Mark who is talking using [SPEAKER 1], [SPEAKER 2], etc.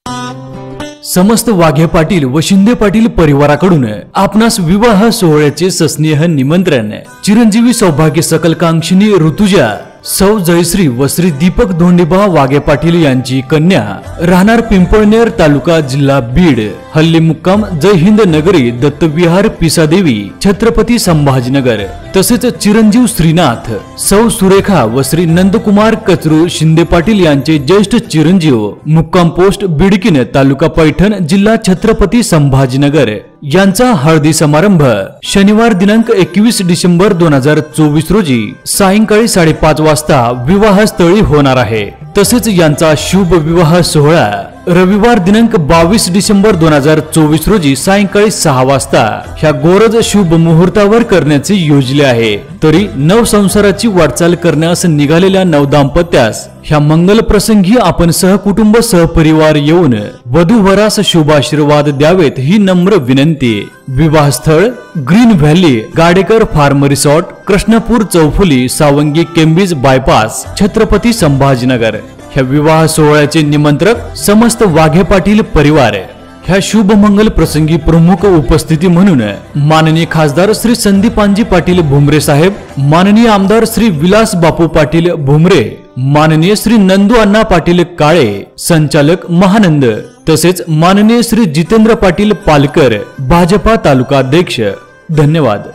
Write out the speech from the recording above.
[SPEAKER 1] समस्त वाघे पाटील व शिंदे पाटील परिवाराकडून आपणास विवाह सोहळ्याचे सस्नेह निमंत्रण। चिरंजीवी सौभाग्य सकलकांक्षिणी ऋतुजा सौ जयश्री व श्री दीपक धोंडीबा वाघे पाटील यांची कन्या, राहणार पिंपळनेर तालुका जिल्हा बीड, हल्ली मुक्काम जय हिंद नगरी दत्तविहार पिसादेवी छत्रपती संभाजीनगर। तसेच चिरंजीव श्रीनाथ सौ सुरेखा व श्री नंदकुमार कचरू शिंदे पाटील यांचे ज्येष्ठ चिरंजीव, मुक्काम पोस्ट बिडकीन तालुका पैठण जिल्हा छत्रपती संभाजीनगर यांचा हळदी समारंभ शनिवार दिनांक 21 डिसेंबर 2024 रोजी सायंकाळी 5:30 वाजता विवाहस्थळी होणार आहे। तसेच यांचा शुभ विवाह सोहळा रविवार दिनांक 22 डिसेंबर 2024 रोजी सायंकाळी 6 वाजता ह्या गोरज शुभ मुहूर्तावर करण्याचे योजले आहे। तरी नवसंसाराची वाटचाल करण्यास निघालेल्या नवदाम्पत्यास ह्या मंगल प्रसंगी आपण सहकुटुंब सहपरिवार येऊन वधूवरास शुभ आशीर्वाद द्यावेत ही नम्र विनंती। विवाहस्थळ green valley Gadekar farm resort, Krishnapur चौफुली, सावंगी केम्ब्रिज बायपास, छत्रपती संभाजीनगर। ह्या विवाह सोहळ्याचे निमंत्रक समस्त वाघे पाटील परिवार। ह्या शुभ मंगल प्रसंगी प्रमुख उपस्थिती म्हणून माननीय खासदार श्री संदीपानजी पाटील भुमरे साहेब, माननीय आमदार श्री विलास बापू पाटील भुमरे, माननीय श्री नंदू अण्णा पाटील काळे संचालक महानंद, तसेच माननीय श्री जितेंद्र पाटील पालकर भाजपा तालुका अध्यक्ष। धन्यवाद।